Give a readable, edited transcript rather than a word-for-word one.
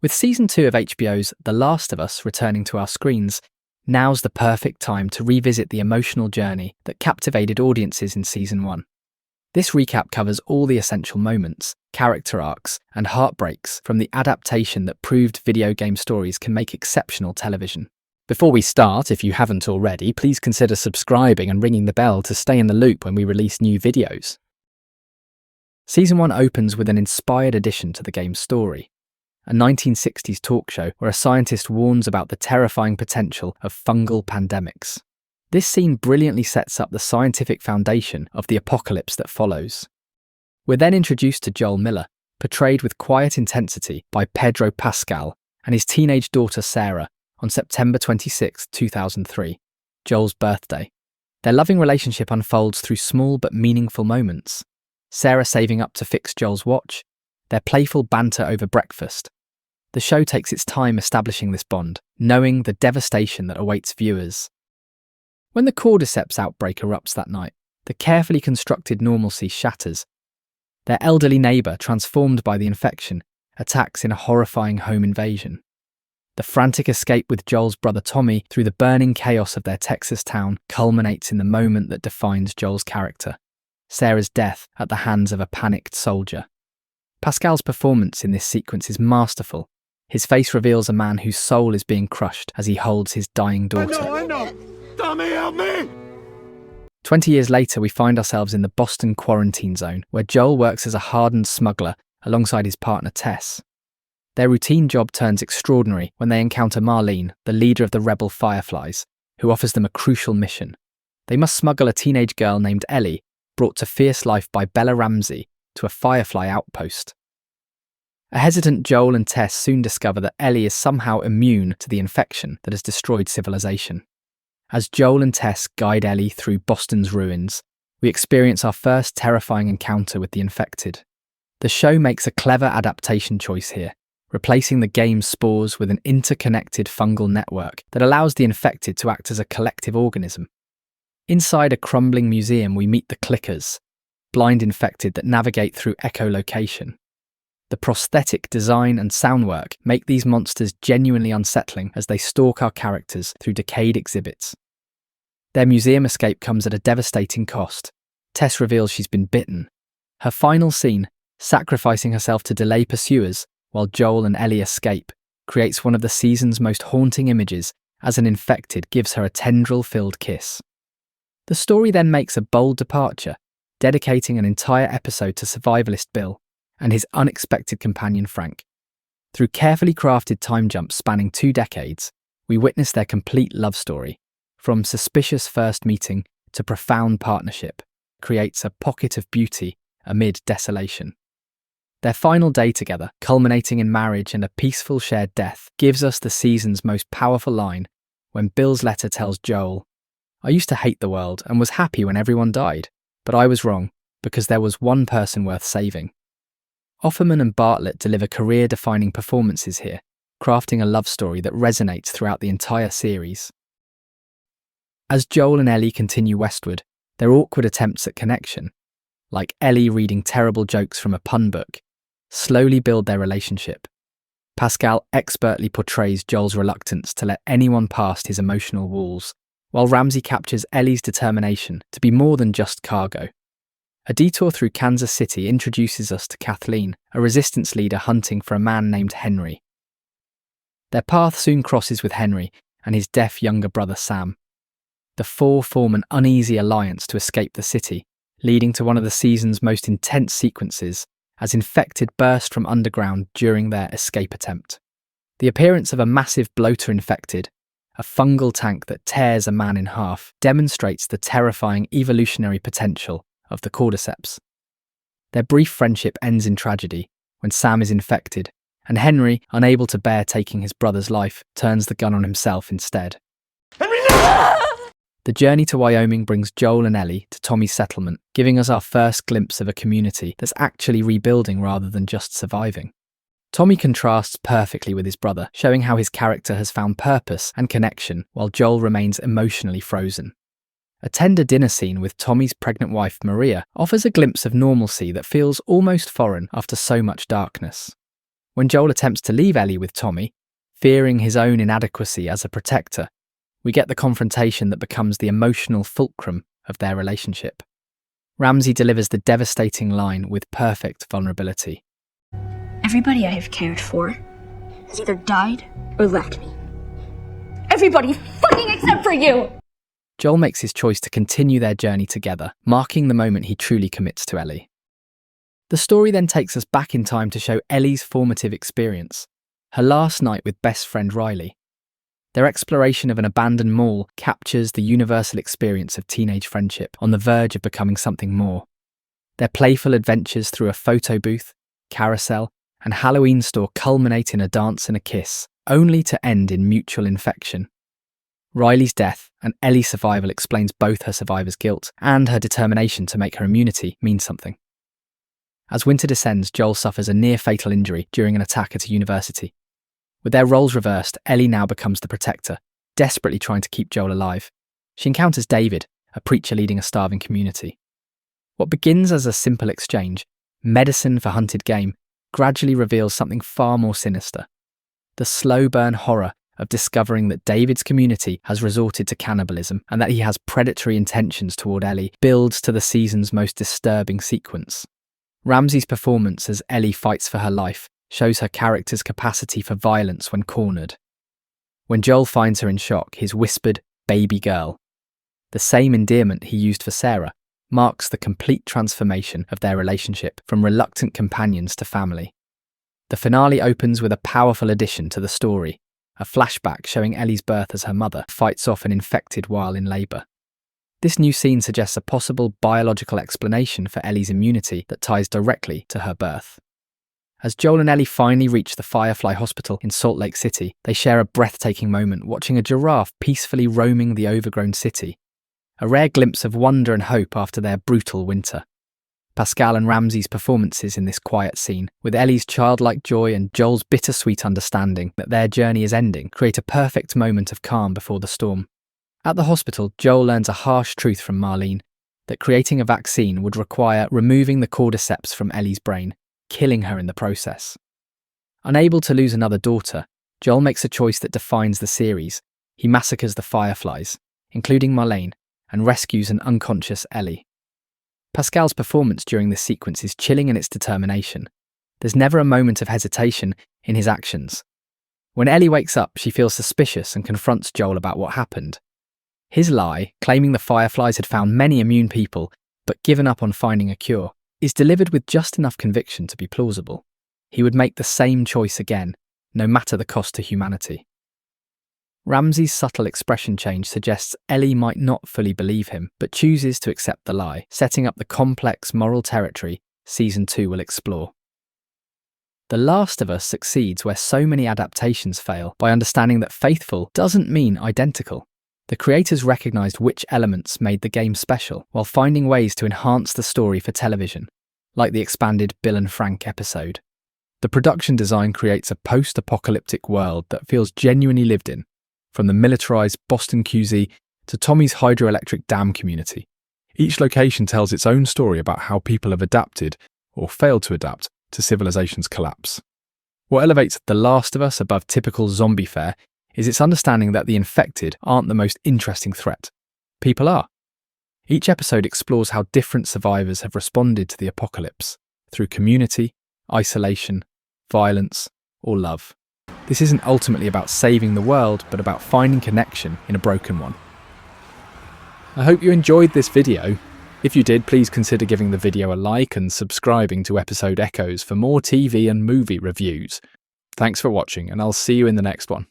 With Season 2 of HBO's The Last of Us returning to our screens, now's the perfect time to revisit the emotional journey that captivated audiences in Season 1. This recap covers all the essential moments, character arcs, and heartbreaks from the adaptation that proved video game stories can make exceptional television. Before we start, if you haven't already, please consider subscribing and ringing the bell to stay in the loop when we release new videos. Season 1 opens with an inspired addition to the game's story. A 1960s talk show where a scientist warns about the terrifying potential of fungal pandemics. This scene brilliantly sets up the scientific foundation of the apocalypse that follows. We're then introduced to Joel Miller, portrayed with quiet intensity by Pedro Pascal, and his teenage daughter Sarah on September 26, 2003, Joel's birthday. Their loving relationship unfolds through small but meaningful moments. Sarah saving up to fix Joel's watch, their playful banter over breakfast. The show takes its time establishing this bond, knowing the devastation that awaits viewers. When the cordyceps outbreak erupts that night, the carefully constructed normalcy shatters. Their elderly neighbour, transformed by the infection, attacks in a horrifying home invasion. The frantic escape with Joel's brother Tommy through the burning chaos of their Texas town culminates in the moment that defines Joel's character, Sarah's death at the hands of a panicked soldier. Pascal's performance in this sequence is masterful. His face reveals a man whose soul is being crushed as he holds his dying daughter. I know! Tommy, help me! 20 years later, we find ourselves in the Boston quarantine zone, where Joel works as a hardened smuggler alongside his partner Tess. Their routine job turns extraordinary when they encounter Marlene, the leader of the rebel Fireflies, who offers them a crucial mission. They must smuggle a teenage girl named Ellie, brought to fierce life by Bella Ramsey, to a Firefly outpost. A hesitant Joel and Tess soon discover that Ellie is somehow immune to the infection that has destroyed civilization. As Joel and Tess guide Ellie through Boston's ruins, we experience our first terrifying encounter with the infected. The show makes a clever adaptation choice here, replacing the game's spores with an interconnected fungal network that allows the infected to act as a collective organism. Inside a crumbling museum, we meet the Clickers, blind infected that navigate through echolocation. The prosthetic design and sound work make these monsters genuinely unsettling as they stalk our characters through decayed exhibits. Their museum escape comes at a devastating cost. Tess reveals she's been bitten. Her final scene, sacrificing herself to delay pursuers while Joel and Ellie escape, creates one of the season's most haunting images as an infected gives her a tendril-filled kiss. The story then makes a bold departure, dedicating an entire episode to survivalist Bill and his unexpected companion Frank. Through carefully crafted time jumps spanning 2 decades, we witness their complete love story, from suspicious first meeting to profound partnership, creates a pocket of beauty amid desolation. Their final day together, culminating in marriage and a peaceful shared death, gives us the season's most powerful line when Bill's letter tells Joel, "I used to hate the world and was happy when everyone died, but I was wrong because there was one person worth saving." Offerman and Bartlett deliver career-defining performances here, crafting a love story that resonates throughout the entire series. As Joel and Ellie continue westward, their awkward attempts at connection, like Ellie reading terrible jokes from a pun book, slowly build their relationship. Pascal expertly portrays Joel's reluctance to let anyone past his emotional walls, while Ramsey captures Ellie's determination to be more than just cargo. A detour through Kansas City introduces us to Kathleen, a resistance leader hunting for a man named Henry. Their path soon crosses with Henry and his deaf younger brother Sam. The four form an uneasy alliance to escape the city, leading to one of the season's most intense sequences as infected burst from underground during their escape attempt. The appearance of a massive bloater infected, a fungal tank that tears a man in half, demonstrates the terrifying evolutionary potential of the cordyceps. Their brief friendship ends in tragedy when Sam is infected, and Henry, unable to bear taking his brother's life, turns the gun on himself instead. Henry, no! The journey to Wyoming brings Joel and Ellie to Tommy's settlement, giving us our first glimpse of a community that's actually rebuilding rather than just surviving. Tommy contrasts perfectly with his brother, showing how his character has found purpose and connection while Joel remains emotionally frozen. A tender dinner scene with Tommy's pregnant wife Maria offers a glimpse of normalcy that feels almost foreign after so much darkness. When Joel attempts to leave Ellie with Tommy, fearing his own inadequacy as a protector, we get the confrontation that becomes the emotional fulcrum of their relationship. Ramsey delivers the devastating line with perfect vulnerability. Everybody I have cared for has either died or left me. Everybody fucking except for you! Joel makes his choice to continue their journey together, marking the moment he truly commits to Ellie. The story then takes us back in time to show Ellie's formative experience, her last night with best friend Riley. Their exploration of an abandoned mall captures the universal experience of teenage friendship on the verge of becoming something more. Their playful adventures through a photo booth, carousel, and Halloween store culminate in a dance and a kiss, only to end in mutual infection. Riley's death and Ellie's survival explains both her survivor's guilt and her determination to make her immunity mean something. As winter descends, Joel suffers a near-fatal injury during an attack at a university. With their roles reversed, Ellie now becomes the protector, desperately trying to keep Joel alive. She encounters David, a preacher leading a starving community. What begins as a simple exchange, medicine for hunted game, gradually reveals something far more sinister. The slow-burn horror of discovering that David's community has resorted to cannibalism and that he has predatory intentions toward Ellie builds to the season's most disturbing sequence. Ramsey's performance as Ellie fights for her life shows her character's capacity for violence when cornered. When Joel finds her in shock, his whispered, "baby girl," the same endearment he used for Sarah, marks the complete transformation of their relationship from reluctant companions to family. The finale opens with a powerful addition to the story, a flashback showing Ellie's birth as her mother fights off an infected while in labour. This new scene suggests a possible biological explanation for Ellie's immunity that ties directly to her birth. As Joel and Ellie finally reach the Firefly Hospital in Salt Lake City, they share a breathtaking moment watching a giraffe peacefully roaming the overgrown city, a rare glimpse of wonder and hope after their brutal winter. Pascal and Ramsey's performances in this quiet scene, with Ellie's childlike joy and Joel's bittersweet understanding that their journey is ending, create a perfect moment of calm before the storm. At the hospital, Joel learns a harsh truth from Marlene, that creating a vaccine would require removing the cordyceps from Ellie's brain, killing her in the process. Unable to lose another daughter, Joel makes a choice that defines the series. He massacres the Fireflies, including Marlene, and rescues an unconscious Ellie. Pascal's performance during this sequence is chilling in its determination. There's never a moment of hesitation in his actions. When Ellie wakes up, she feels suspicious and confronts Joel about what happened. His lie, claiming the Fireflies had found many immune people, but given up on finding a cure, is delivered with just enough conviction to be plausible. He would make the same choice again, no matter the cost to humanity. Ramsey's subtle expression change suggests Ellie might not fully believe him, but chooses to accept the lie, setting up the complex moral territory Season 2 will explore. The Last of Us succeeds where so many adaptations fail by understanding that faithful doesn't mean identical. The creators recognised which elements made the game special, while finding ways to enhance the story for television, like the expanded Bill and Frank episode. The production design creates a post-apocalyptic world that feels genuinely lived in, from the militarised Boston QZ to Tommy's hydroelectric dam community. Each location tells its own story about how people have adapted, or failed to adapt, to civilization's collapse. What elevates The Last of Us above typical zombie fare is its understanding that the infected aren't the most interesting threat. People are. Each episode explores how different survivors have responded to the apocalypse, through community, isolation, violence, or love. This isn't ultimately about saving the world, but about finding connection in a broken one. I hope you enjoyed this video. If you did, please consider giving the video a like and subscribing to Episode Echoes for more TV and movie reviews. Thanks for watching, and I'll see you in the next one.